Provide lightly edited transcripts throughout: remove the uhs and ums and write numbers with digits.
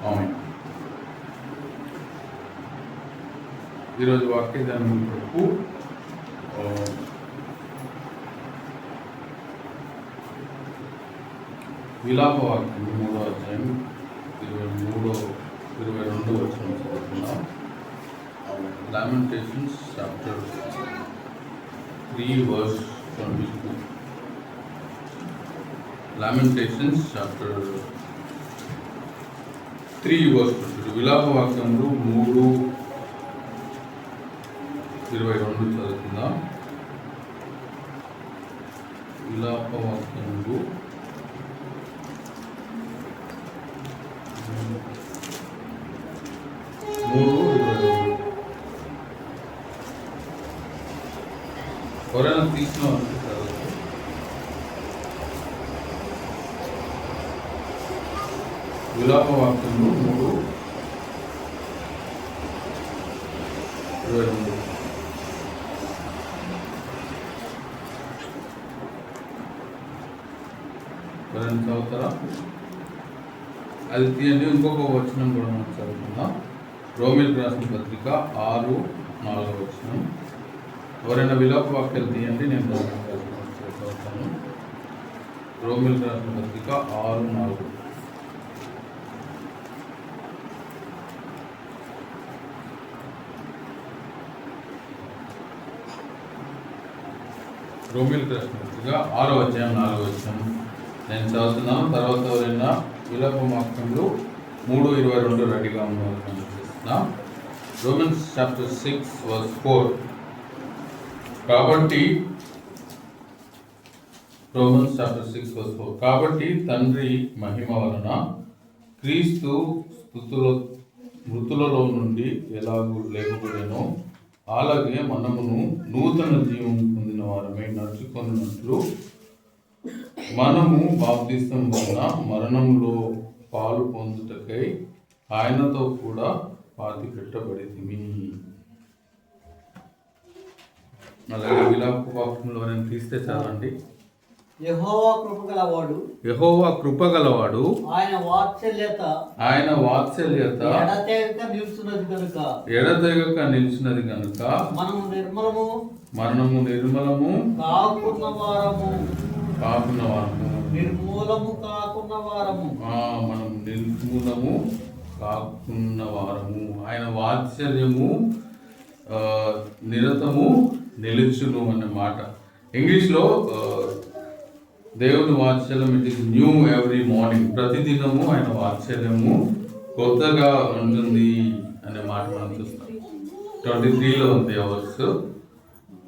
ఆమేన్. ఈరోజు వాక్యదానం కొరకు విలాప వాక్యం 3వ అధ్యాయం 22 వచనం చదువుతున్నాం. Lamentations chapter 3 verse 22. Lamentations chapter 3 verse 22. విలాప వాక్యములు 3:22 చదువుకుందాం. విలాప వాక్యములు 3:22. ఎవరైనా తీసిన విలాప వాక్యములు 3:22. ఎవరైనా చదువుతారా? అది తీయండి. ఇంకొక వచనం కూడా మనం చదువుకుందాం. రోమీయులకు రాసిన పత్రిక 6:4 వచనం. ఎవరైనా విలాప వాక్యాలు తీయండి, నేను చదువుతాను. రోమీయులకు రాసిన పత్రిక 6:4. రోమీయులకు రాసిన పత్రిక 6వ అధ్యాయం 4వ వచనం నేను చదువుతున్నాను. తర్వాత ఎవరైనా విలాప వాక్యంలో 3:22 రెడీగా ఉన్నారు చూస్తున్నా. Romans chapter 6 verse 4. కాబట్టి రోమన్స్ చాప్టర్ 6 verse 4. కాబట్టి తండ్రి మహిమ వలన క్రీస్తు మృతులలో నుండి ఎలాగూ లేకపోయానో అలాగే మనమును నూతన జీవం పొందిన వారమై నడుచుకున్నట్లు మనము బాప్తిస్తం వలన మరణంలో పాలు పొందుటకై ఆయనతో కూడా పాతి పెట్టబడితిమి. అలాగే విలాప వాక్యంలో నేను తీస్తే చాలండి. యెహోవా కృపగలవాడు ఆయన వాత్సల్యత ఎడతెగక నిలిచినది కనుక మనము నిర్మలము కాకున్న వారము మనం నిర్మూలము కాకున్న వారము. ఆయన వాత్సల్యము నిరతము నిలుచును అనే మాట. ఇంగ్లీష్లో దేవుని వాత్సల్యం it is new every morning. ప్రతిదినము ఆయన వాత్సల్యము కొత్తగా ఉంటుంది అనే మాట మనం చూస్తాం. 23లో ఉంది అవర్స్.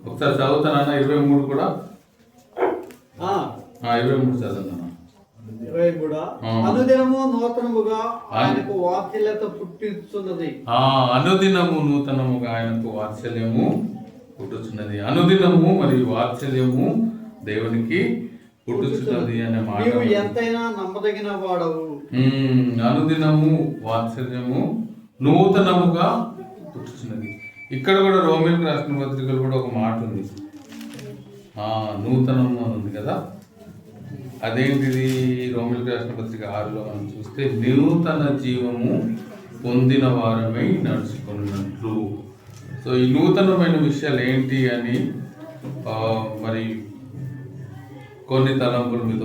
ఒకసారి చదువుతానన్నా 23 కూడా 23 చదువుతాను. అనుదినము నూతనముగా ఆయనకు వాత్సల్యత పుట్టిస్తున్నది. అనుదినము నూతనముగా ఆయనకు వాత్సల్యము పుట్టుచున్నది. అనుదినము మరియు వాత్సల్యము దేవునికి పుట్టుచున్నది అనే మాట. ఎంతైనా నమ్మదగిన వాడవు. అనుదినము వాత్సల్యము నూతనముగా పుట్టుచున్నది. ఇక్కడ కూడా రోమీయులకు రాసిన పత్రికలు కూడా ఒక మాట ఉంది. నూతనము అని ఉంది కదా. అదేంటిది? రోమీయులకు రాసిన పత్రిక 6లో మనం చూస్తే నూతన జీవము పొందిన వారమై నడుచుకున్నట్లు. సో ఈ నూతనమైన విషయాలు ఏంటి అని మరి కొన్ని తలంపుల మీద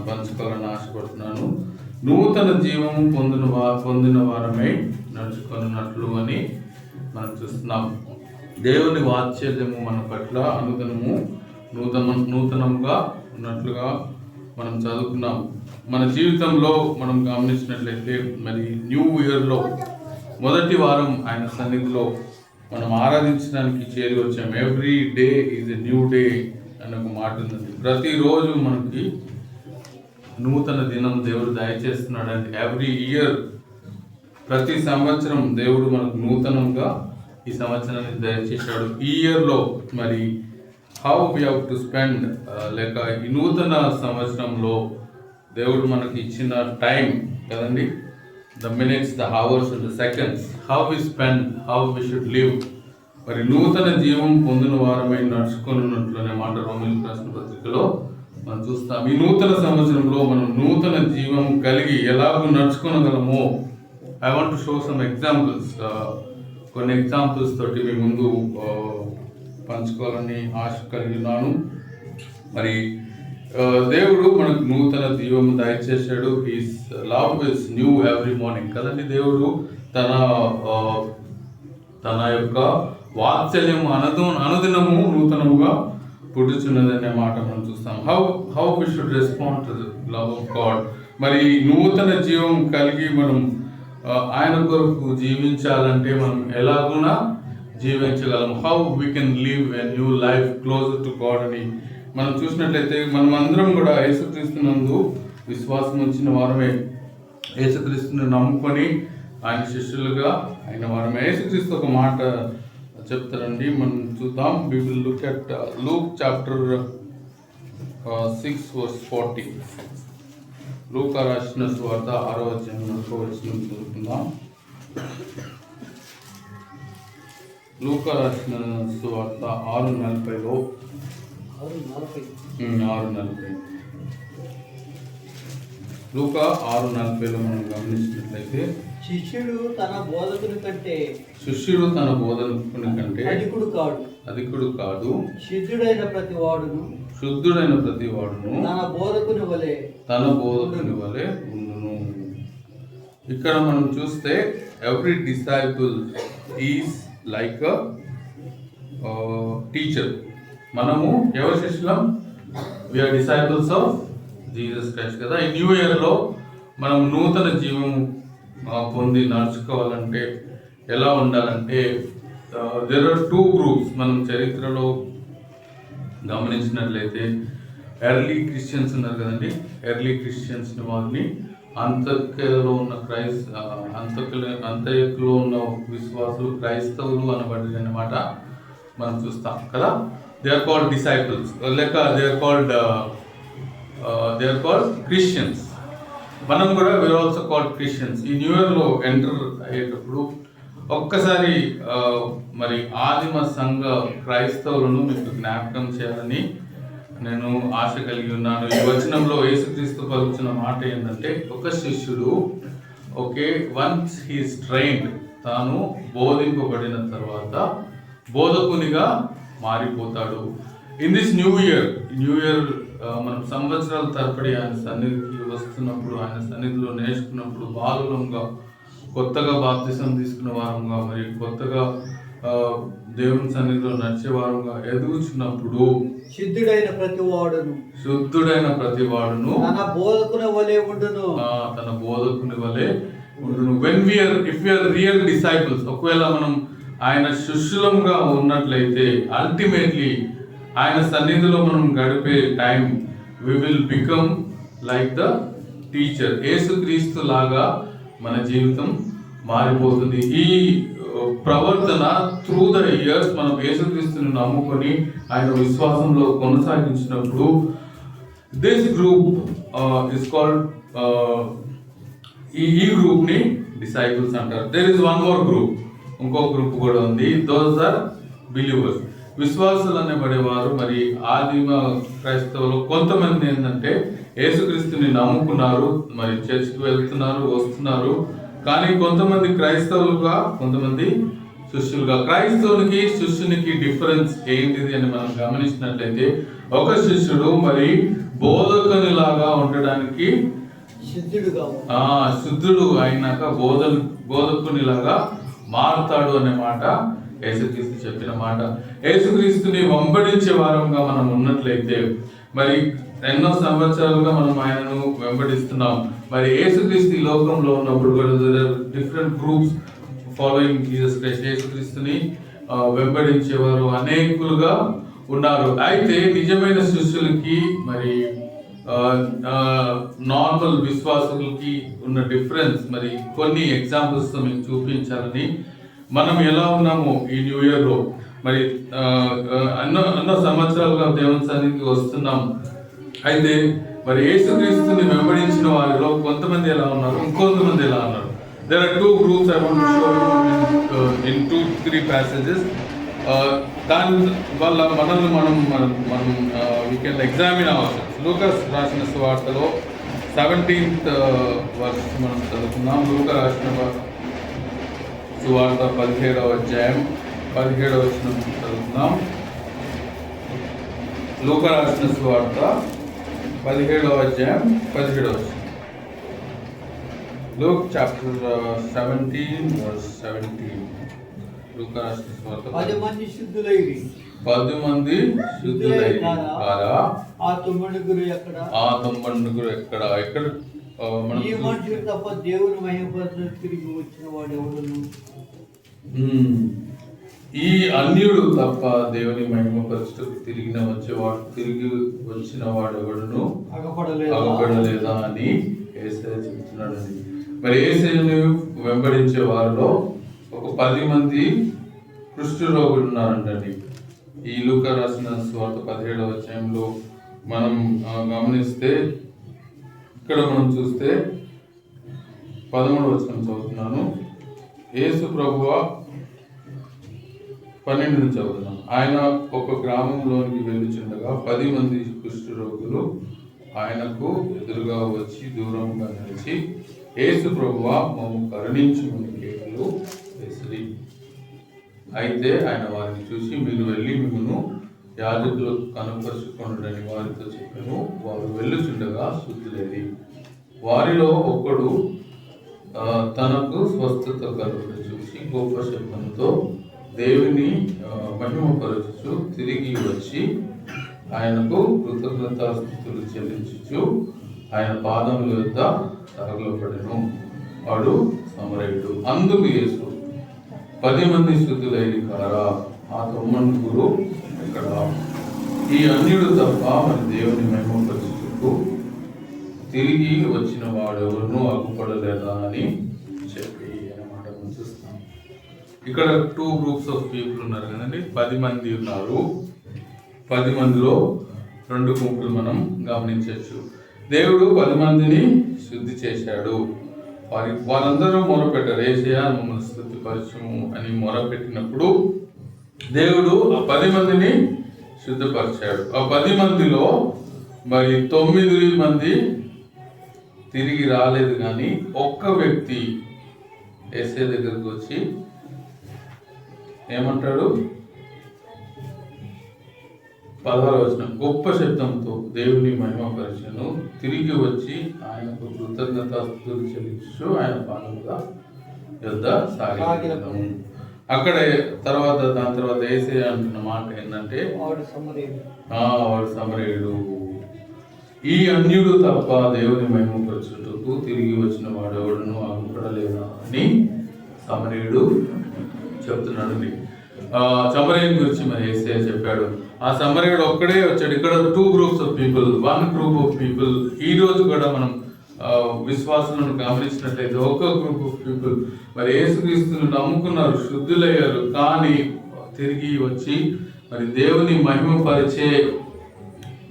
పంచుకోవాలని ఆశపడుతున్నాను. నూతన జీవము పొందిన వారమై నడుచుకున్నట్లు అని మనం చూస్తున్నాం. దేవుని వాత్సల్యము మన పట్ల అనుదినము నూతనముగా ఉన్నట్లుగా మనం చదువుకున్నాం. మన జీవితంలో మనం గమనించినట్లయితే మరి న్యూ ఇయర్లో మొదటి వారం ఆయన సన్నిధిలో మనం ఆరాధించడానికి చేరి వచ్చాం. Every day is a new day అని ఒక మాట ఉంది. ప్రతిరోజు మనకి నూతన దినం దేవుడు దయచేస్తున్నాడంటే ఎవ్రీ ఇయర్, ప్రతి సంవత్సరం దేవుడు మనకు నూతనంగా ఈ సంవత్సరాన్ని దయచేశాడు. ఈ ఇయర్లో మరి how we have to spend లేక ఈ నూతన సంవత్సరంలో దేవుడు మనకి ఇచ్చిన టైం కదండి, the minutes, the hours, the seconds, how we spend, how we should live. మరి నూతన జీవం పొందిన వారమై నడుచుకున్నట్లు అనే మాట రోమీయులకు రాసిన పత్రికలో మనం చూస్తాం. ఈ నూతన సంవత్సరంలో మనం నూతన జీవం కలిగి ఎలాగో నడుచుకోగలమో I want to show some examples. కొన్ని ఎగ్జాంపుల్స్ తోటి మీ ముందు పంచుకోవాలని ఆశ కలిగి ఉన్నాను. మరి దేవుడు మనకు నూతన జీవం దయచేశాడు. His love is new every morning కదండి. దేవుడు తన యొక్క వాత్సల్యం అనుదినము నూతనముగా పుట్టుచున్నదనే మాట మనం చూస్తాం. How we should respond to the love of God. మరి నూతన జీవం కలిగి మనం ఆయన కొరకు జీవించాలంటే మనం ఎలాగునా జీవించగలం. How we can live a new life closer to God అని మనం చూసినట్లయితే మనం అందరం కూడా యేసుక్రీస్తునందు విశ్వాసం ఉంచిన వారమే. యేసుక్రీస్తుని నమ్ముకొని ఆయన శిష్యులుగా అయిన వారమే. యేసుక్రీస్తు ఒక మాట చెప్తారండి, మనం చూద్దాం. We will look at Luke chapter 6 verse 40. లూకా రాసిన సువార్త 6వ అధ్యాయం చదువుకుందాం. లూకా రాసిన సువార్త 6:40లో 6:40 లూకా 6:40లో మనం గమనించినట్లయితే శిష్యుడు తన బోధకుని కంటే అధికుడు కాడు, శుద్ధుడైన ప్రతి వాడును తన బోధకుని వలె ఉండును. ఇక్కడ మనం చూస్తే every disciple is like teacher. మనము ఎవరి శిష్యులం? We are disciples of Jesus Christ కదా. ఈ న్యూ ఇయర్లో మనం నూతన జీవం పొంది నడుచుకోవాలంటే ఎలా ఉండాలంటే దేర్ ఆర్ 2 గ్రూప్స్. మనం చరిత్రలో గమనించినట్లయితే ఎర్లీ క్రిస్టియన్స్ ఉన్నారు కదండి. ఎర్లీ క్రిస్టియన్స్ వారిని అంత్యలో ఉన్న అంత్యకులో ఉన్న విశ్వాసులు క్రైస్తవులు అనబడి అన్నమాట మనం చూస్తాం కదా. దే ఆర్ కాల్డ్ డిసైపుల్స్ లేక దే ఆర్ కాల్డ్ క్రిస్టియన్స్. మనం కూడా వీఆర్ ఆల్సో కాల్డ్ క్రిస్టియన్స్. ఈ న్యూ ఇయర్లో ఎంటర్ అయ్యేటప్పుడు ఒక్కసారి మరి ఆదిమ సంఘ క్రైస్తవులను మీకు జ్ఞాపకం చేయాలని నేను ఆశ కలిగి ఉన్నాను. ఈ వచనంలో యేసుక్రీస్తు పలుకుతున్న మాట ఏంటంటే, ఒక శిష్యుడు వన్స్ హీస్ ట్రైన్డ్, తాను బోధింపబడిన తర్వాత బోధకునిగా మారిపోతాడు. ఇన్ దిస్ న్యూ ఇయర్ మనం సంవత్సరాల తరబడి ఆయన సన్నిధికి వస్తున్నప్పుడు, ఆయన సన్నిధిలో నేర్చుకున్నప్పుడు బాలులంగా, కొత్తగా బాప్తిసం తీసుకున్న వారంగా, మరి కొత్తగా దేవుని సన్నిధిలో నడిచే వారంగా ఎదుగుచున్నప్పుడు శుద్ధుడైన ప్రతి వాడును తన బోధకుని వలె ఉండును. If we are real disciples, ఒకవేళ మనం ఆయన శిష్యులంగా ఉన్నట్లయితే అల్టిమేట్లీ ఆయన సన్నిధిలో మనం గడిపే time we will become like the teacher. యేసుక్రీస్తు లాగా మన జీవితం మారిపోతుంది. ఈ ప్రవర్తన త్రూ ద ఇయర్స్ మనం యేసుక్రీస్తుని నమ్ముకొని ఆయన విశ్వాసంలో కొనసాగించినప్పుడు దిస్ గ్రూప్ ఇస్ కాల్డ్ ఈ గ్రూప్ ని డిసైపుల్స్ అంటారు. There is one more group, ఇంకో గ్రూప్ కూడా ఉంది. Those are believers. విశ్వాసులు అనేబడేవారు. మరి ఆదిమ క్రైస్తవులు కొంతమంది ఏంటంటే యేసుక్రీస్తుని నమ్ముకున్నారు, మరి చర్చికి వెళ్తున్నారు, వస్తున్నారు. కానీ కొంతమంది క్రైస్తవులుగా, కొంతమంది శిష్యులుగా. క్రైస్తవునికి శిష్యునికి డిఫరెన్స్ ఏంటిది అని మనం గమనించినట్లయితే, ఒక శిష్యుడు మరి బోధకుని లాగా ఉండడానికి శుద్ధుడు అయినాక బోధకుని లాగా మారుతాడు అనే మాట యేసుక్రీస్తు చెప్పిన మాట. యేసుక్రీస్తుని వెంబడించే వారంగా మనం ఉన్నట్లయితే, మరి ఎన్నో సంవత్సరాలుగా మనం ఆయనను వెంబడిస్తున్నాం. మరి యేసుక్రీస్తు ఈ లోకంలో ఉన్నప్పుడు కూడా different groups following Jesus Christ. యేసుక్రీస్తుని వెంబడించేవారు అనేకులుగా ఉన్నారు. అయితే నిజమైన శిష్యులకి మరి నార్మల్ విశ్వాసులకి ఉన్న డిఫరెన్స్ మరి కొన్ని ఎగ్జాంపుల్స్ తో మీకు చూపించాలని, మనం ఎలా ఉన్నామో ఈ న్యూ ఇయర్లో మరి ఎన్నో సంవత్సరాలుగా దేవుని సన్నిధికి వస్తున్నాం. అయితే మరి యేసుక్రీస్తుని వెంబడించిన వారిలో కొంతమంది ఎలా ఉన్నారు, ఇంకొంతమంది ఎలా ఉన్నారు. There are 2 groups I want to show you in 2-3 passages. దాని వల్ల మనల్ని మనం వీ కెన్ ఎగ్జామిన్ అవసరం. లూకాస్ రాసిన సువార్తలో 17th వర్స్ మనం చదువుతున్నాం. లూకా రాసిన సువార్త 17వ అధ్యాయం 17వ వచనం చదువుతున్నాం. లూకా రాసిన సువార్త 17వ అధ్యాయం 17వ వచనం. Luke chapter 17 verse 17. లూకా రాసిన సువార్త 10 మంది శుద్ధులైరి. 10 మంది శుద్ధులైరి కారా? ఆ 90 ఎక్కడ? ఆ 90 ఎక్కడ? ఎక్కడ మనం ఈ మనుషుడు తప్ప దేవుని మహిమపరచు తిరిగి వచ్చిన వాడు ఎవడును? ఈ అన్యుడు తప్ప దేవుని మహిమపరచుటకు తిరిగి వచ్చిన వాడు ఎవడును అగపడలేదా అని యేసయ్య చెబుతున్నాడండి. మరి యేసయ్యను వెంబడించే వారిలో ఒక 10 మంది కుష్ఠ రోగులు ఉన్నారంటండి. ఈ లూకా రాసిన సువార్త 17వ అధ్యాయంలో మనం గమనిస్తే ఇక్కడ మనం చూస్తే 13వ వచనం చదువుతున్నాను. యేసు ప్రభువా 12 నుంచి చదువుతున్నాను. ఆయన ఒక గ్రామంలోనికి వెళ్ళుచుండగా 10 మంది కుష్ఠ రోగులు ఆయనకు ఎదురుగా వచ్చి దూరంగా నిలిచి, యేసు ప్రభువా మమ్ము కరుణించుమని కేకలు వేసిరి. అయితే ఆయన వారిని చూసి, మీరు వెళ్ళి మిమ్మును యాజకులకు కనుపరుచుకొనుడని వారితో చెప్పాను. వారు వెళ్ళుచుండగా శుద్ధులేరి. వారిలో ఒకడు తనకు స్వస్థత కలుగుట చూసి గొప్ప శబ్దంతో దేవుని మహిమపరచుచు తిరిగి వచ్చి ఆయనకు కృతజ్ఞతాస్తుతులు చెల్లించుచు ఆయన పాదముల యొద్ద తగలబడెను. వాడు సమరయుడు. అందుకు యేసు, 10 మంది శుద్ధులైరి కారా? ఆ 90 ఎక్కడ? ఈ అన్యుడు తప్ప మరి దేవుని మహిమపరచుటకు తిరిగి వచ్చిన వాడెవరునూ అగ్గుపడలేదా అని చెప్పి అన్నమాట మనం చూస్తాం. ఇక్కడ 2 గ్రూప్స్ ఆఫ్ పీపుల్ ఉన్నారు కదండి. 10 మంది ఉన్నారు. 10 మందిలో 2 గుంపులు మనం గమనించవచ్చు. దేవుడు 10 మందిని శుద్ధి చేశాడు. వారందరూ మొరపెట్టారు, యేసయ్యా మమ్మల్ని శుద్ధిపరచుము అని మొరపెట్టినప్పుడు దేవుడు ఆ 10 మందిని శుద్ధపరిచాడు. ఆ 10 మందిలో మరి 9 మంది తిరిగి రాలేదు. కానీ ఒక్క వ్యక్తి యేసయ్య దగ్గరికి వచ్చి ఏమంటాడు? 16వ వచనం, గొప్ప శబ్దంతో దేవుని మహిమపరచెను. తిరిగి వచ్చి ఆయనకు కృతజ్ఞతాస్తుతులు చెల్లించు ఆయన పాదముల యొద్ద సాగిలెను. అక్కడ దాని తర్వాత యేసయ్య అంటున్న మాట ఏంటంటే, వాడు సమరయుడు. ఈ అన్యుడు తప్ప దేవుని మహిమపరచుటకు తిరిగి వచ్చిన వాడు ఎవడును అగ్గుపడలేదా అని సమరయుడు చెప్తున్నాడు. సమరయుని గురించి మరి యేసయ్య చెప్పాడు. ఆ సమరయుడు ఒక్కడే వచ్చాడు. ఇక్కడ 2 groups of people, 1 group of people. ఈ రోజు కూడా మనం విశ్వాసులను గమనించినట్లయితే ఒక గ్రూప్ ఆఫ్ పీపుల్ మరి యేసుక్రీస్తును నమ్ముకున్నారు, శుద్ధులయ్యారు. కానీ తిరిగి వచ్చి మరి దేవుని మహిమపరిచే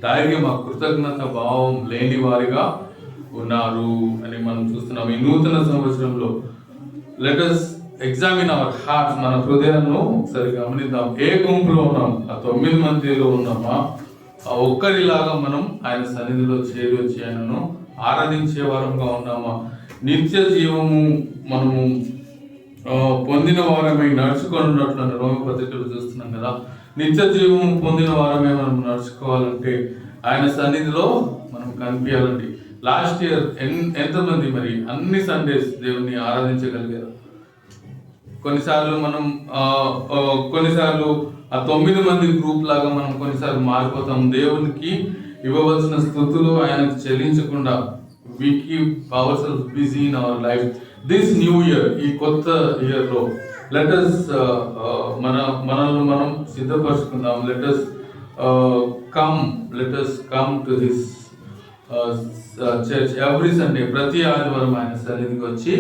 ధైర్యం, ఆ కృతజ్ఞత భావం లేని వారిగా ఉన్నారు అని మనం చూస్తున్నాం. ఈ నూతన సంవత్సరంలో let us examine our hearts, మన హృదయాలను ఒకసారి గమనిద్దాం. ఏ గుంపులో ఉన్నాం? ఆ 9 మందిలో ఉన్నామా? ఆ ఒక్కరిలాగా మనం ఆయన సన్నిధిలో చేరి వచ్చి ఆయనను ఆరాధించే వారంగా ఉన్నామా? నిత్య జీవము మనము పొందిన వారమై నడుచుకున్నట్లు రోమపత్రికలు చూస్తున్నాం కదా. నిత్య జీవము పొందిన వారమే మనం నడుచుకోవాలంటే ఆయన సన్నిధిలో మనం కనిపించాలండి. లాస్ట్ ఇయర్ ఎంతమంది మరి అన్ని సండేస్ దేవుని ఆరాధించగలిగారు? కొన్నిసార్లు ఆ 9 మంది గ్రూప్ లాగా మనం కొన్నిసార్లు మారిపోతాం. దేవునికి ఇవ్వవలసిన స్థుతులు ఆయనకు చెల్లించకుండా we keep ourselves busy in our life. This new year, ఈ కొత్త ఇయర్ లో let us మనల్ని మనం సిద్ధపరచుకుందాం. let us come to his church every Sunday. ప్రతి ఆదివారం ఆయన సన్నిధికి వచ్చి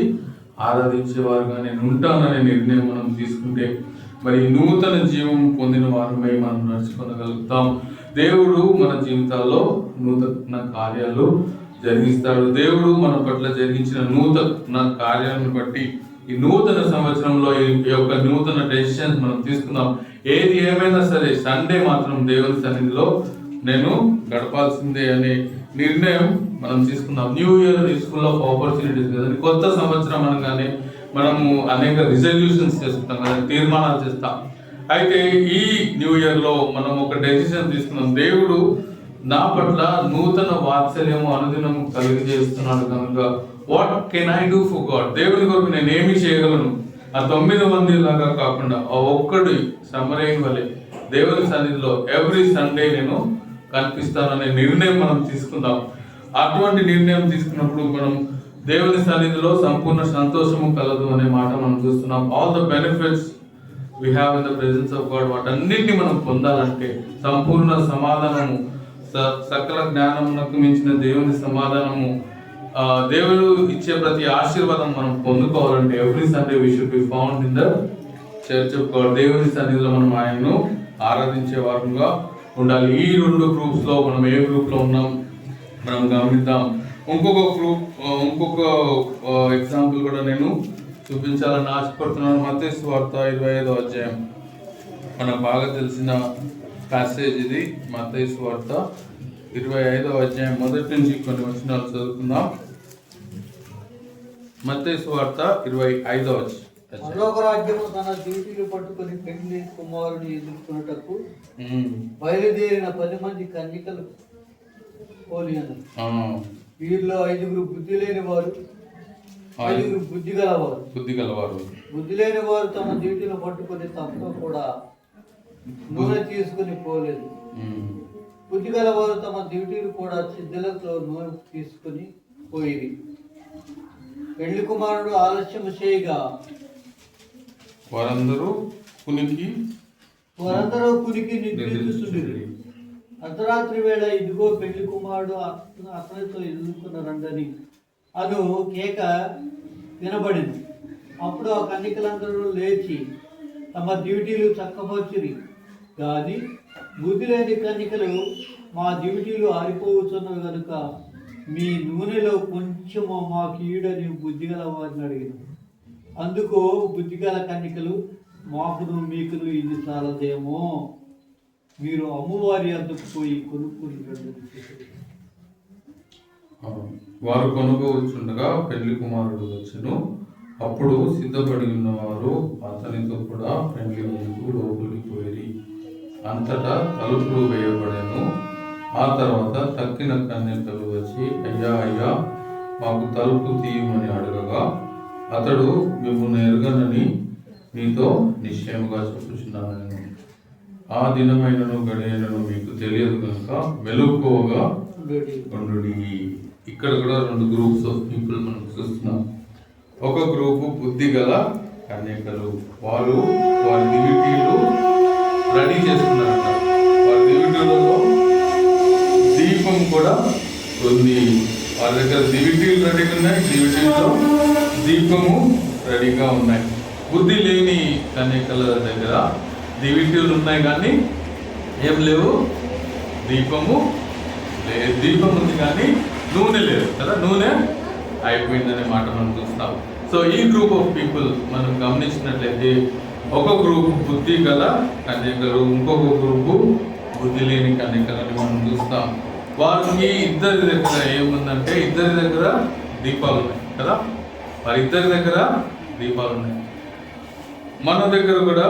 ఆరాధించేవారుగా నేను ఉంటాననే నిర్ణయం మనం తీసుకుంటే మరి నూతన జీవం పొందిన వారమై మనం నడుచుకోగలుగుతాం. దేవుడు మన జీవితాల్లో నూతన కార్యాలు జరిగిస్తాడు. దేవుడు మన పట్ల జరిగించిన నూతన కార్యాలను బట్టి ఈ నూతన సంవత్సరంలో ఈ యొక్క నూతన డెసిషన్స్ మనం తీసుకున్నాం. ఏది ఏమైనా సరే సండే మాత్రం దేవుని సన్నిధిలో నేను గడపాల్సిందే అనే నిర్ణయం మనం తీసుకున్నాం. New year is full of opportunities కదండి. కొత్త సంవత్సరం అనగానే మనము అనేక రిజల్యూషన్స్ చేసుకుంటాం కదా, తీర్మానాలు చేస్తాం. అయితే ఈ న్యూ ఇయర్లో మనం ఒక డెసిషన్ తీసుకున్నాం. దేవుడు నా పట్ల నూతన వాత్సల్యము అనుదినము కలిగజేస్తున్నాడు కనుక what can I do for God? దేవుని కొరకు నేను ఏమి చేయగలను? ఆ 9 మంది లాగా కాకుండా ఆ ఒక్కడి సమరయ్య వలె దేవుని సన్నిధిలో ఎవ్రీ సండే నేను కనిపిస్తాననే నిర్ణయం మనం తీసుకుందాం. అటువంటి నిర్ణయం తీసుకున్నప్పుడు మనం దేవుని సన్నిధిలో సంపూర్ణ సంతోషము కలదు అనే మాట మనం చూస్తున్నాం. All the benefits we have in the presence of God, వాటన్నిటిని మనం పొందాలంటే సంపూర్ణ సమాధానము, సకల జ్ఞానమునకు మించిన దేవుని సమాధానము, దేవుడు ఇచ్చే ప్రతి ఆశీర్వాదం మనం పొందుకోవాలంటే every Sunday we should be found in the church of God. దేవుని సన్నిధిలో మనం ఆయన్ను ఆరాధించే వారంగా ఉండాలి. ఈ 2 గ్రూప్స్ లో మనం ఏ గ్రూప్ లో ఉన్నాం మనం గమనిద్దాం. ఇంకొక ఎగ్జాంపుల్ కూడా నేను చూపించాలని ఆశపడుతున్నాను. మత్తయి సువార్త 25వ అధ్యాయం మనకు బాగా తెలిసిన ప్యాసేజ్ ఇది. మత్తయి సువార్త 25వ అధ్యాయం మొదటి నుంచి కొన్ని వచనాలు చదువుకుందాం. మత్తయి సువార్త 25వ అధ్యాయం. పరలోకరాజ్యము తన డ్యూటీలు పట్టుకొని పెళ్లి కుమారుని ఎదుర్కొనుటకు బయలుదేరిన 10 మంది కన్యకలు పోలి అన్నారు. వీరిలో 5 బుద్ధి లేని వారు, 5 బుద్ధి గలవారు. బుద్ధి లేని వారు తమ డ్యూటీలు పట్టుకొని తమతో కూడా నూనె తీసుకుని పోలేదు. బుద్ధి గలవారు తమ డ్యూటీలు కూడా సిద్ధలతో నూనె తీసుకుని పోయి పెళ్లి కుమారుడు ఆలస్యం చేయగా వారందరూ కునికి నిద్రిస్తుండిరి. అర్ధరాత్రి వేళ ఇదిగో పెళ్లి కుమారుడు అతనితో ఎదుర్కొన్న రండని అను కేక వినబడింది. అప్పుడు ఆ కన్యకలందరూ లేచి తమ డ్యూటీలు చక్కమర్చిరి. కానీ బుద్ధి లేని కన్యకలు మా డ్యూటీలు ఆరిపోతున్నవి కనుక మీ నూనెలో కొంచెము మాకు ఈడని బుద్ధిగల వారిని అడిగారు. అందుకు బుద్ధిగల కన్యకలు మాకును మీకును ఇది చాలదేమో, మీరు అమ్మవారి అందుకు పోయి కొనుక్కుని రండి. వారు కొనుక్కోవచ్చుండగా పెళ్లి కుమారుడు వచ్చును. అప్పుడు సిద్ధపడి ఉన్నవారు అతనితో కూడా పెళ్లి ముందుకు లోపలికి పోయి అంతటా తలుపులు వేయబడెను. ఆ తర్వాత తక్కిన కన్యకలు వచ్చి అయ్యా అయ్యా మాకు తలుపు తీయమని అడగగా అతడు మిమ్మల్ని ఎరగనని మీతో నిశ్చయముగా చెప్పుచున్నాను. ఆ దినమైనను గడియనను మీకు తెలియదు కనుక మెలకువగా ఉండుడి. ఇక్కడ కూడా 2 గ్రూప్స్ ఆఫ్ పీపుల్ మనం చూస్తున్నాం. ఒక గ్రూపు బుద్ధి గల కన్యకలు, వారు వారి దివిటీలు రెడీ చేసుకున్నారట. వారి దివిటీలలో దీపం కూడా ఉంది. వారి దగ్గర దివిటీలు రెడీగా ఉన్నాయి, దివిటీలో దీపము రెడీగా ఉన్నాయి. బుద్ధి లేని కన్యకల దగ్గర దివిటీలు ఉన్నాయి కానీ ఏం లేవు, దీపము లేదు. దీపం ఉంది కానీ నూనె లేదు కదా, నూనె అయిపోయిందనే మాట మనం చూస్తాం. సో ఈ గ్రూప్ ఆఫ్ పీపుల్ మనం గమనించినట్లయితే ఒక గ్రూప్ బుద్ధి గల కన్యకలు, ఇంకొక గ్రూపు బుద్ధి లేని కన్యకలని మనం చూస్తాం. వారికి ఇద్దరి దగ్గర ఏముందంటే ఇద్దరి దగ్గర దీపాలు ఉన్నాయి కదా, వారిద్దరి దగ్గర దీపాలు ఉన్నాయి. మన దగ్గర కూడా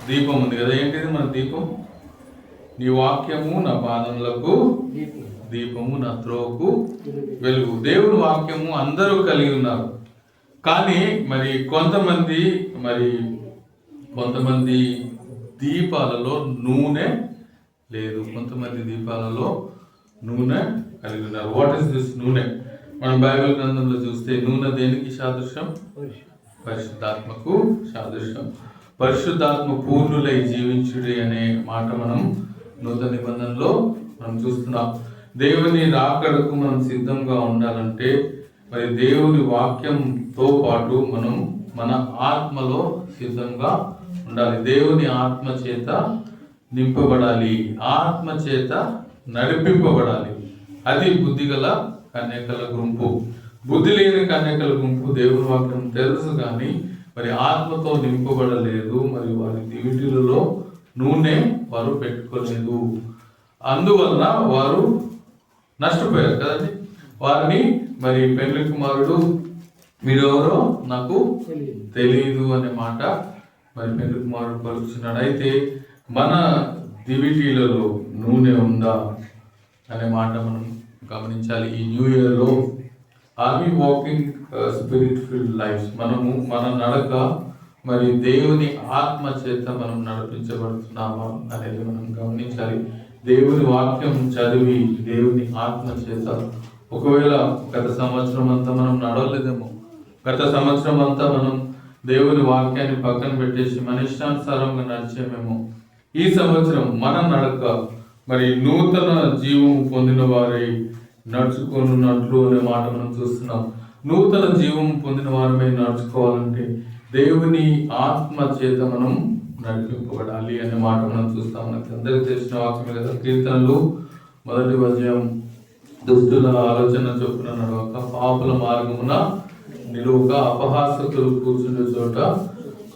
దీపం ఉంది కదా. ఏంటిది మన దీపం? నీ వాక్యము నా పాదములకు దీపము, నా త్రోవకు వెలుగు. దేవుని వాక్యము అందరూ కలిగి ఉన్నారు. కానీ మరి కొంతమంది దీపాలలో నూనె లేదు, కొంతమంది దీపాలలో నూనె కలిగి ఉన్నారు. వాట్ ఇస్ దిస్ నూనె? మనం బైబిల్ గ్రంథంలో చూస్తే నూనె దేనికి సాదృశ్యం? పరిశుద్ధాత్మకు సాదృశ్యం. పరిశుద్ధాత్మ పూర్ణులై జీవించుడి అనే మాట మనం నూతన నిబంధనలో మనం చూస్తున్నాం. దేవుని రాకడకు మనం సిద్ధంగా ఉండాలంటే మరి దేవుని వాక్యంతో పాటు మనం మన ఆత్మలో సిద్ధంగా ఉండాలి. దేవుని ఆత్మ చేత నింపబడాలి, ఆత్మ చేత నడిపింపబడాలి. అది బుద్ధిగల కన్యకల గుంపు. బుద్ధి లేని కన్యకల గుంపు దేవుని వాక్యం తెలుసు కానీ మరి ఆత్మతో నింపబడలేదు, మరి వారి దివిటీలలో నూనె వారు పెట్టుకోలేదు. అందువలన వారు నష్టపోయారు కదండి. వారిని మరి పెళ్లి కుమారుడు మీరెవరో నాకు తెలియదు అనే మాట మరి పెళ్లి కుమారుడు పలుకుతున్నాడు. అయితే మన దివిటీలలో నూనె ఉందా అనే మాట మనం గమనించాలి. ఈ న్యూ ఇయర్లో are we walking spirit filled life, మనము మన నడక మరి దేవుని ఆత్మ చేత మనం నడిపించబడుతున్నామా అనేది మనం గమనించాలి. దేవుని వాక్యం చదివి దేవుని ఆత్మ చేత, ఒకవేళ గత సంవత్సరం అంతా మనం నడవలేదేమో, గత సంవత్సరం అంతా మనం దేవుని వాక్యాన్ని పక్కన పెట్టేసి మన ఇష్టానుసారంగా నడిచేమేమో, ఈ సంవత్సరం మన నడక మరి నూతన జీవం పొందిన వారై నడుచుకున్నట్లు అనే మాట మనం చూస్తున్నాం. నూతన జీవం పొందిన వారమై నడుచుకోవాలంటే దేవుని ఆత్మ చేత మనం నడిపింపబడాలి అనే మాట మనం చూస్తాం. నాకు అందరికీ తెలిసిన వాక్యమే కదా, కీర్తనలు 1వ అధ్యాయం, దుష్టుల ఆలోచన చొప్పున నడవక పాపుల మార్గమున నిలువక అపహాసకులు కూర్చుండే చోట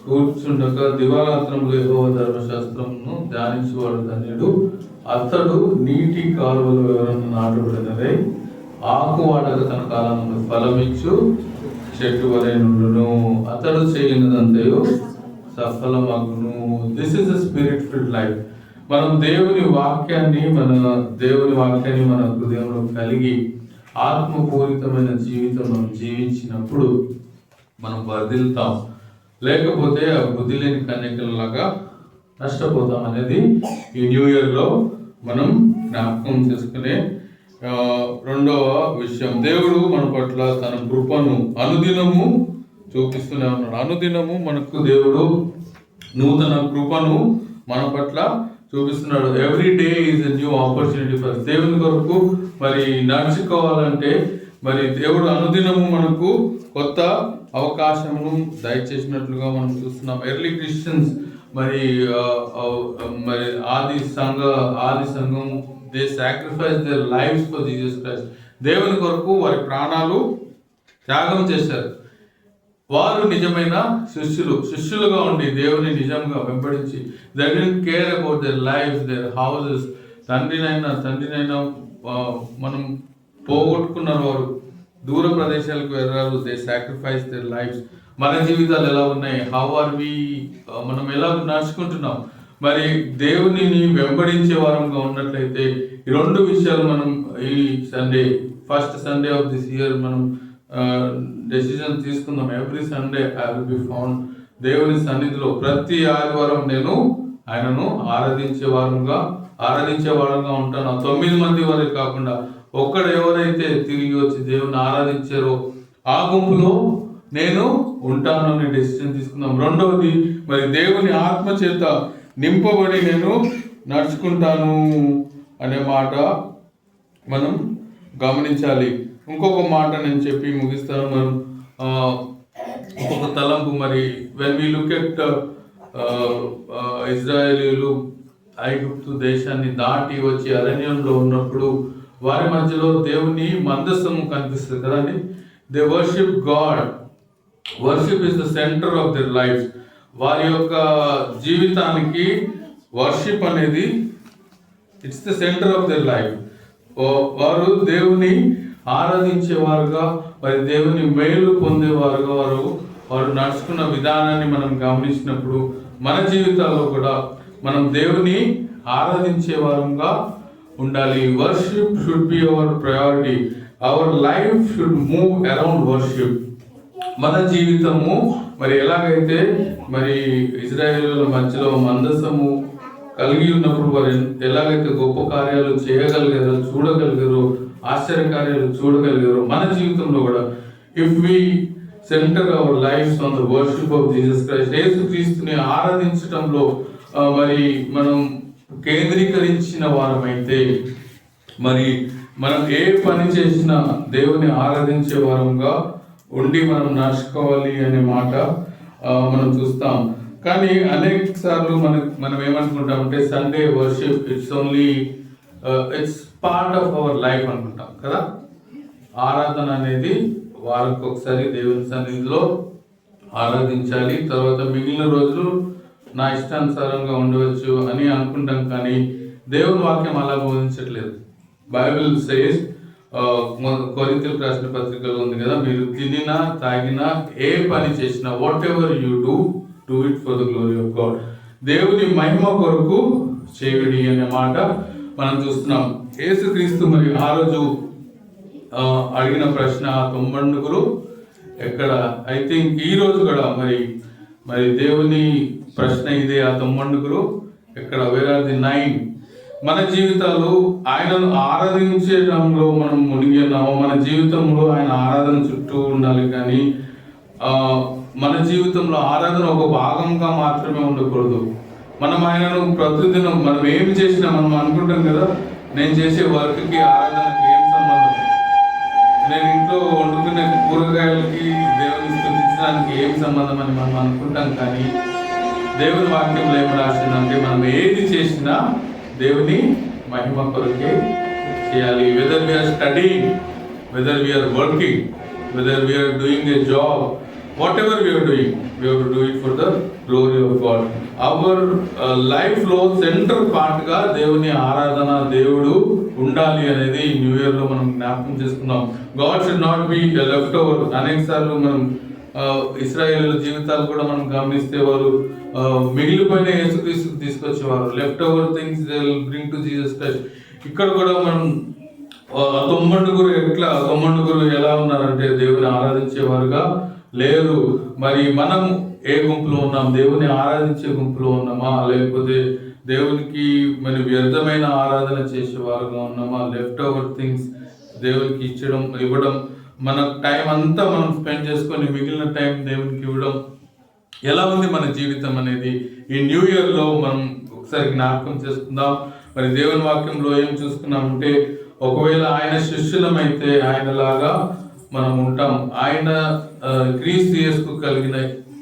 కూర్చుండక దివారాత్రములు యెహోవా ధర్మశాస్త్రమును ధ్యానించువాడు ధన్యుడు. అతడు నీటి కాలువలు ఎవరన్నా నాటబడినదై ఆకు వాడక తన కాలంలో ఫలమిచ్చు చెట్టు వలె నుండును, అతడు చేయనిదంతయు సఫలమగును. This is a spirit filled life. మనం దేవుని వాక్యాన్ని మన హృదయంలో కలిగి ఆత్మపూరితమైన జీవితం మనం జీవించినప్పుడు మనం వర్ధిల్తాం. లేకపోతే ఆ బుద్ధి లేని కన్యకలలాగా నష్టపోతాం అనేది ఈ న్యూ ఇయర్లో మనం జ్ఞాపకం చేసుకునే రెండవ విషయం. దేవుడు మన పట్ల తన కృపను అనుదినము చూపిస్తూనే ఉన్నాడు. అనుదినము మనకు దేవుడు నూతన కృపను మన పట్ల చూపిస్తున్నాడు. Every day is a new opportunity for దేవుని కొరకు మరి నడుచుకోవాలంటే మరి దేవుడు అనుదినము మనకు కొత్త అవకాశమును దయచేసినట్లుగా మనం చూస్తున్నాం. ఎర్లీ క్రిస్టియన్స్ మరి ఆది సంఘం they sacrifice their lifes for Jesus Christ. దేవుని కొరకు వారి ప్రాణాలు త్యాగం చేశారు. వారు నిజమైన శిష్యులుగా ఉండి దేవుని నిజంగా వెంబడించి they didn't care about their lives, their houses. తండ్రినైనా మనం పోగొట్టుకున్నారు. వారు దూర ప్రదేశాలకు వెళ్ళారు. They sacrifice their lives. మన జీవితాలు ఎలా ఉన్నాయి, హౌ ఆర్ వి, మనం ఎలా నడుచుకుంటున్నాం. మరి దేవునిని వెంబడించే వారంగా ఉన్నట్లయితే ఈ రెండు విషయాలు మనం ఈ Sunday, first Sunday off this year మనం డెసిజన్ తీసుకుందాం. Every Sunday I will be found దేవుని సన్నిధిలో. ప్రతి ఆదివారం నేను ఆయనను ఆరాధించే వారంగా ఉంటాను. 9 మంది వరకు కాకుండా ఒక్కడు ఎవరైతే తిరిగి వచ్చి దేవుని ఆరాధించారో ఆ గుంపులో నేను ఉంటాను అనే డెసిషన్ తీసుకుందాం. రెండవది, మరి దేవుని ఆత్మ చేత నింపబడి నేను నడుచుకుంటాను అనే మాట మనం గమనించాలి. ఇంకొక మాట నేను చెప్పి ముగిస్తాను. మనం ఇంకొక తలంపు, మరి వెన్ వి లుక్ ఎట్ ఇజ్రాయేలీలు ఐగుప్తు దేశాన్ని దాటి వచ్చి అరణ్యంలో ఉన్నప్పుడు వారి మధ్యలో దేవుని మందస్సము కనిపిస్తుంది కదండి. They worship God. Worship is the centre of their life. వారి యొక్క జీవితానికి వర్షిప్ అనేది it's the centre of their life. వారు దేవుని ఆరాధించేవారుగా, మరి దేవుని మేలు పొందేవారుగా వారు నడుచుకున్న విధానాన్ని మనం గమనించినప్పుడు మన జీవితాల్లో కూడా మనం దేవుని ఆరాధించే వారంగా ఉండాలి. Worship should be our priority. Our life should move around worship. మన జీవితము మరి ఎలాగైతే మరి ఇజ్రాయేలుల మధ్యలో మందసము కలిగి ఉన్నప్పుడు వారు ఎలాగైతే గొప్ప కార్యాలు చేయగలిగారో, చూడగలిగారో, ఆశ్చర్యకార్యాలు చూడగలిగారో, మన జీవితంలో కూడా if we center our lives on the worship of Jesus Christ, యేసుక్రీస్తుని ఆరాధించటంలో మరి మనం కేంద్రీకరించిన వారమైతే మరి మనం ఏ పని చేసినా దేవుని ఆరాధించే వారంగా ఉండి మనం నడుచుకోవాలి అనే మాట మనం చూస్తాం. కానీ అనేక సార్లు మనం ఏమనుకుంటామంటే Sunday worship it's part of our life అనుకుంటాం కదా. ఆరాధన అనేది వారానికి ఒకసారి దేవుని సన్నిధిలో ఆరాధించాలి. తర్వాత మిగిలిన రోజులు నా ఇష్టానుసారంగా ఉండవచ్చు అని అనుకుంటాం, కానీ దేవుని వాక్యం అలా బోధించట్లేదు. బైబిల్ సేస్, కొరింథీయులకు రాసిన పత్రికలో ఉంది కదా, మీరు తినినా తాగినా ఏ పని చేసినా what ever you do it for the glory of God, దేవుని మహిమ కొరకు చేయుడి అనే మాట మనం చూస్తున్నాం. యేసుక్రీస్తు మరి ఆ రోజు అడిగిన ప్రశ్న, తొమ్మండుగురు ఎక్కడ? ఐ థింక్ ఈ రోజు కూడా మరి దేవుని ప్రశ్న ఇదే, ఆ తొమ్మండుగురు ఎక్కడ? Where are the 9? మన జీవితాలు ఆయనను ఆరాధించడంలో మనం మునిగి ఉన్నాము. మన జీవితంలో ఆయన ఆరాధన చుట్టూ ఉండాలి, కానీ మన జీవితంలో ఆరాధన ఒక భాగంగా మాత్రమే ఉండకూడదు. మనం ఆయనను ప్రతిదినం మనం ఏమి చేసినా మనం అనుకుంటాం కదా, నేను చేసే వర్క్కి ఆరాధనకి ఏం సంబంధం, నేను ఇంట్లో వండుకునే కూరగాయలకి దేవుని స్తుతించడానికి ఏం సంబంధం అని మనం అనుకుంటాం. కానీ దేవుని వాక్యంలో ఏం రాసిందంటే మనం ఏది చేసినా దేవుని మహిమ కొరకే చేయాలి. Whether we are studying, whether we are working, whether we are doing a job, whatever we are doing, we have to do it for the glory of God. Our life లో సెంట్రల్ పార్ట్ గా దేవుని ఆరాధన, దేవుడు ఉండాలి అనేది ఈ న్యూ ఇయర్ లో మనం జ్ఞాపకం చేసుకున్నాం. God should not be left over. అనేక సార్లు మనం ఇశ్రాయేలు జీవితాలు కూడా మనం గమనిస్తే వారు మిగిలిపోయిన యేసుక్రీస్తుకు తీసుకొచ్చేవారు. Left over things they will bring to Jesus Christ. ఇక్కడ కూడా మనం తొమ్మండుగురు ఎలా ఉన్నారంటే దేవుని ఆరాధించేవారుగా లేరు. మరి మనం ఏ గుంపులో ఉన్నాం? దేవుని ఆరాధించే గుంపులో ఉన్నామా, లేకపోతే దేవునికి మరి వ్యర్థమైన ఆరాధన చేసేవారుగా ఉన్నామా? లెఫ్ట్ ఓవర్ థింగ్స్ దేవునికి ఇవ్వడం, మన టైం అంతా మనం స్పెండ్ చేసుకొని మిగిలిన టైం దేవునికి ఇవ్వడం, ఎలా ఉంది మన జీవితం అనేది ఈ న్యూ ఇయర్లో మనం ఒకసారి జ్ఞాపకం చేసుకుందాం. మరి దేవుని వాక్యంలో ఏం చూసుకున్నామంటే, ఒకవేళ ఆయన శిష్యులమైతే ఆయనలాగా మనం ఉంటాం. ఆయన క్రీస్తు యేసుకు కలిగిన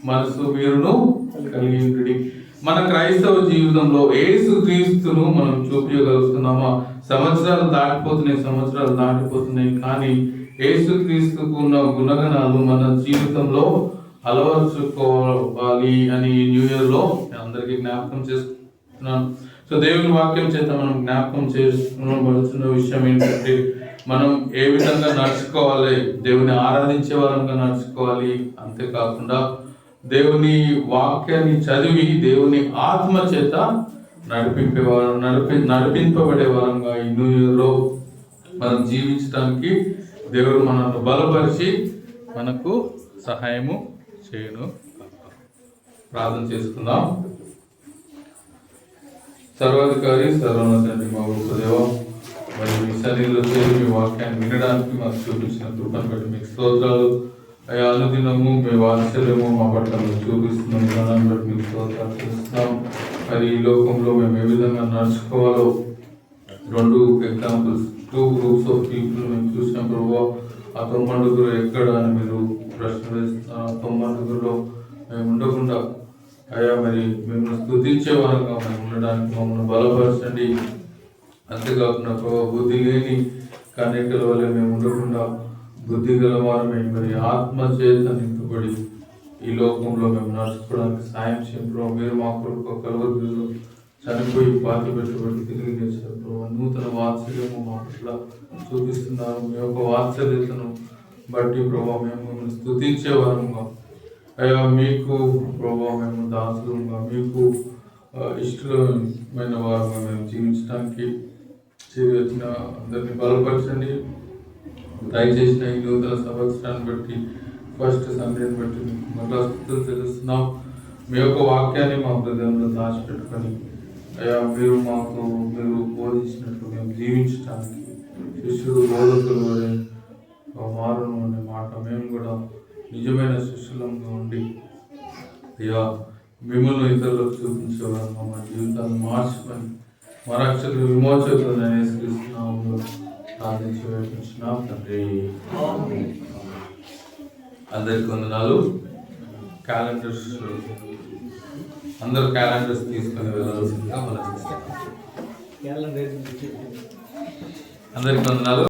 మనసు మీరును కలిగి ఉండి, మన క్రైస్తవ జీవితంలో యేసు క్రీస్తును మనం చూపించగలుగుతున్నామా? సంవత్సరాలు దాటిపోతున్నాయి, కానీ యేసు క్రీస్తుకు ఉన్న గుణగణాలు మన జీవితంలో అలవర్చుకోవాలి అని న్యూ ఇయర్ లో అందరికీ జ్ఞాపకం చేస్తున్నాను. సో దేవుని వాక్యం చేత మనం జ్ఞాపకం చేస్తున్న విషయం ఏంటంటే, మనం ఏ విధంగా నడుచుకోవాలి, దేవుని ఆరాధించే వారంగా నడుచుకోవాలి. అంతేకాకుండా దేవుని వాక్యాన్ని చదివి దేవుని ఆత్మ చేత నడిపింపబడే వారంగా ఈ న్యూ ఇయర్లో మనం జీవించడానికి దేవుడు మనల్ని బలపరిచి మనకు సహాయము చేయను. ప్రార్థన చేసుకుందాం. సర్వాధికారి సర్వోన్నత మా గొప్ప దేవా, మరి మీ సన్నిధిలో చేరి మీ వాక్యాన్ని వినడానికి మాకు చూపించిన కృపను బట్టి మీకు స్తోత్రాలు. అయ్యా, అనుదినము మీ వాత్సల్యము మా పట్ల మీరు చూపిస్తున్న విధానాన్ని బట్టి మీకు స్తోత్రాలు చేస్తున్నాం. మరి ఈ లోకంలో మేము ఏ విధంగా నడుచుకోవాలో 2 ఎగ్జాంపుల్స్, 2 గ్రూప్స్ ఆఫ్ పీపుల్ మేము చూసాం ప్రభావ. ఆ 9 ఎక్కడ అని మీరు ప్రశ్న వేస్తున్నారు. ఆ 9 మేము ఉండకుండా అయ్యా మరి మిమ్మల్ని స్తుతించే వారంగా మేము ఉండడానికి మమ్మల్ని బలపరచండి. అంతేకాకుండా ప్రభావ, బుద్ధి లేని కన్యకల వల్ల మేము ఉండకుండా బుద్ధి గలవారమే మరి ఆత్మ చేత నింపబడి ఈ లోకంలో మేము నడుచుకోవడానికి సాయం చేయండి ప్రభావ. మీరు మా కొరకు కలవరిలో చనిపోయి పాతి పెట్టుబడి తిరిగి చేశారు ప్రభావ. నూతన వాత్సల్యము మా పట్ల చూపిస్తున్నారు. మీ యొక్క వాత్సల్యతను బట్టి ప్రభావ మేము మిమ్మల్ని స్తుతించే వారంగా, అయ్యా మీకు ప్రభావ మేము దాసులుగా, మీకు ఇష్టమైన వారంగా మేము జీవించడానికి చేసిన అందరినీ బలపరచండి. దయచేసిన ఈ నూతన సంవత్సరాన్ని బట్టి, ఫస్ట్ సండేని బట్టి మీకు మళ్ళా స్తుతులు తెలుస్తున్నాం. మీ యొక్క వాక్యాన్ని మా హృదయంలో దాచిపెట్టుకొని అయ్యా మీరు బోధించినట్లు మేము జీవించడానికి శిష్యుడు బోధకులు అనే మారును అనే మాట మేము కూడా నిజమైన శిష్యులంగా ఉండి అయ్యా మిమ్మల్ని ఇతరులకు చూపించేవారు మా జీవితాన్ని మార్చుకొని మా రక్షకులు విమోచకులు నేనేసుకున్నాము ప్రార్థించి వేయించినాం తండ్రి. అందరికి వందనాలు. క్యాలెండర్స్ అందరూ క్యాలెండర్స్ తీసుకొని వెళ్ళాల్సిందిగా మనం అందరికి వందనాలు.